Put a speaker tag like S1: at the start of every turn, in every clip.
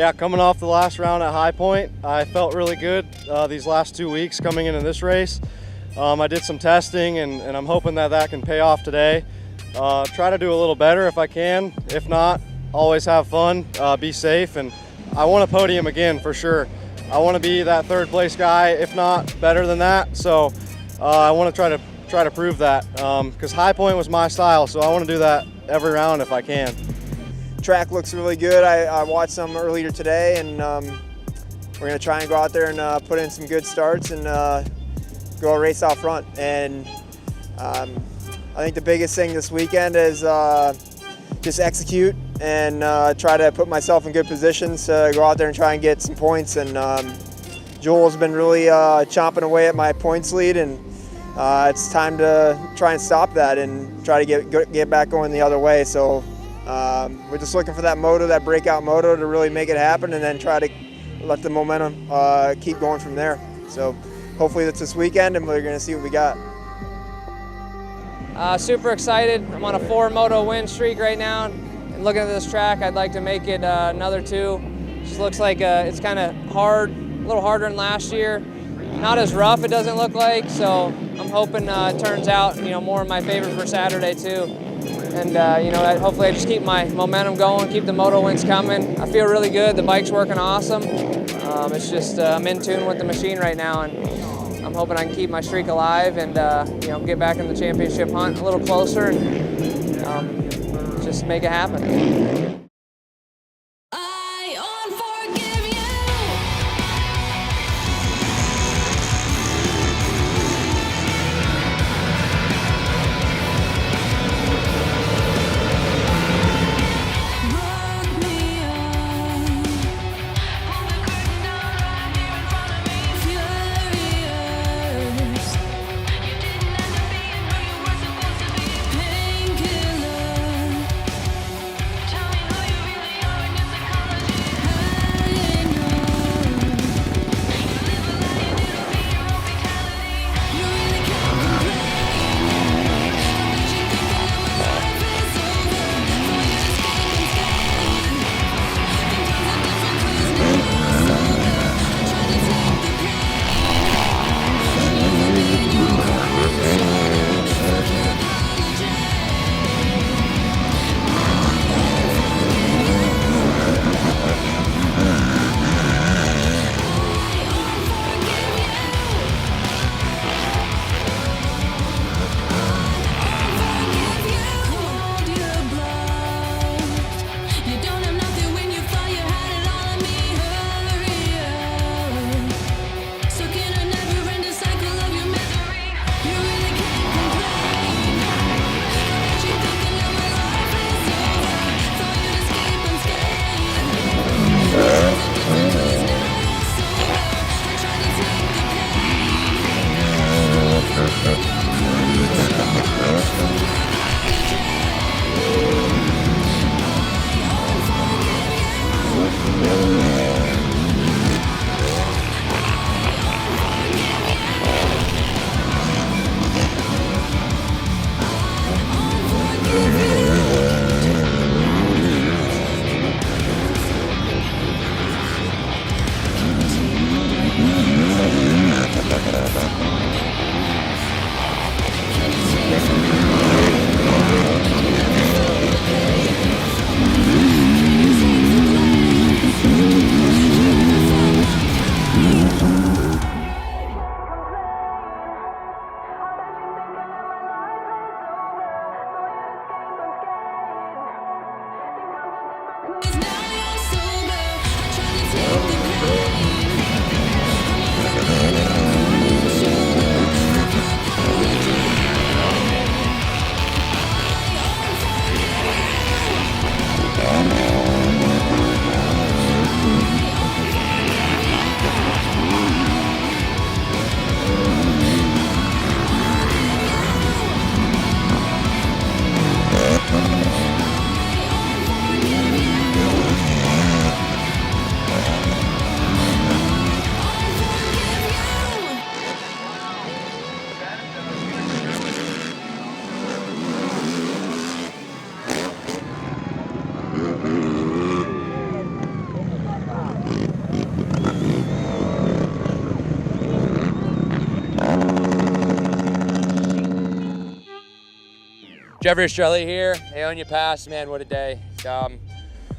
S1: Yeah, coming off the last round at High Point, I felt really good these last 2 weeks coming into this race. I did some testing and I'm hoping that that can pay off today. Try to do a little better if I can. If not, always have fun, be safe, and I want a podium again for sure. I want to be that third place guy, if not better than that. So I want to try to prove that because High Point was my style, so I want to do that every round if I can.
S2: Track looks really good. I watched some earlier today, and we're going to try and go out there and put in some good starts and go a race out front. And I think the biggest thing this weekend is just execute and try to put myself in good positions to go out there and try and get some points. And Joel's been really chomping away at my points lead, and it's time to try and stop that and try to get back going the other way. So we're just looking for that moto, that breakout moto, to really make it happen, and then try to let the momentum keep going from there. So hopefully that's this weekend, and we're going to see what we got.
S3: Super excited. I'm on a 4-moto win streak right now, and looking at this track, I'd like to make it another 2. Just looks like it's kind of hard, a little harder than last year. Not as rough, it doesn't look like, so I'm hoping it turns out, more in my favor for Saturday too. And hopefully I just keep my momentum going, keep the moto wins coming. I feel really good. The bike's working awesome. It's just I'm in tune with the machine right now, and I'm hoping I can keep my streak alive and get back in the championship hunt a little closer and just make it happen.
S4: Tell me Jeffrey Australia here, Aonia Pass, man, what a day.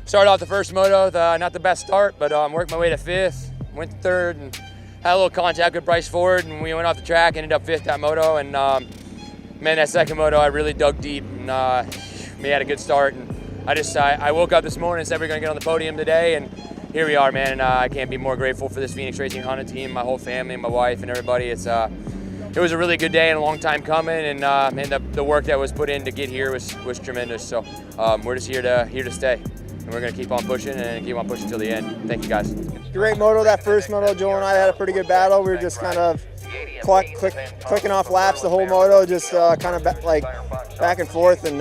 S4: Started off the first moto, not the best start, but worked my way to 5th, went to 3rd, and had a little contact with Bryce Ford, and we went off the track, ended up 5th that moto, and man, that second moto, I really dug deep, and we had a good start, and I woke up this morning and said we're gonna get on the podium today, and here we are, man, and I can't be more grateful for this Phoenix Racing Honda team, my whole family, my wife, and everybody. It was a really good day and a long time coming, and the work that was put in to get here was tremendous. So we're just here to stay, and we're gonna keep on pushing till the end. Thank you, guys.
S2: Great moto, that first moto. Joel and I had a pretty good battle. We were just kind of clicking off laps the whole moto, just kind of back and forth, and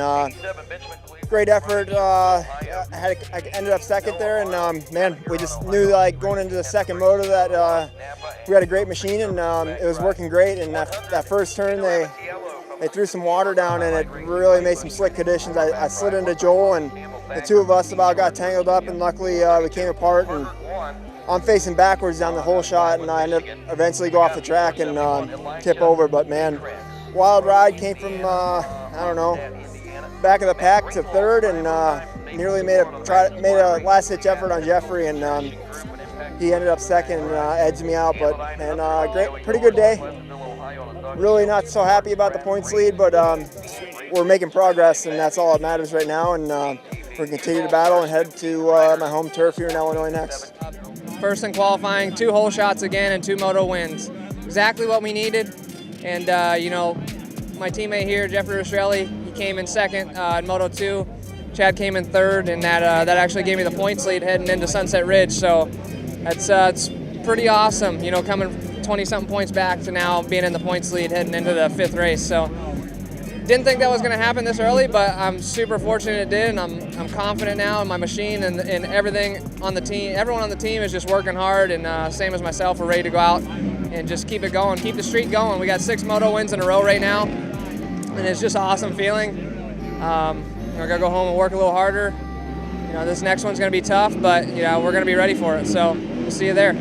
S2: great effort. I ended up 2nd there, and man, we just knew going into the second moto that we had a great machine, and it was working great. And that first turn, they threw some water down, and it really made some slick conditions. I slid into Joel, and the two of us about got tangled up, and luckily we came apart. And I'm facing backwards down the whole shot, and I ended up eventually go off the track and tip over. But man, wild ride. Came from I don't know, back of the pack to 3rd, and nearly made a last hitch effort on Jeffrey, and he ended up 2nd and edged me out. But pretty good day. Really not so happy about the points lead, but we're making progress, and that's all that matters right now. And we're gonna continue to battle and head to my home turf here in Illinois next.
S3: First in qualifying, 2 hole shots again, and 2 moto wins. Exactly what we needed. And you know, my teammate here, Jeffrey Australia, he came in 2nd in Moto 2. Chad came in 3rd, and that actually gave me the points lead heading into Sunset Ridge. So that's it's pretty awesome, you know, coming 20-something points back to now being in the points lead heading into the 5th race. So didn't think that was going to happen this early, but I'm super fortunate it did, and I'm confident now in my machine and everything on the team. Everyone on the team is just working hard, and same as myself, we're ready to go out and just keep it going, keep the streak going. We got 6 moto wins in a row right now, and it's just an awesome feeling. We're gonna go home and work a little harder. You know, this next one's gonna be tough, but you know, we're gonna be ready for it. So we'll see you there.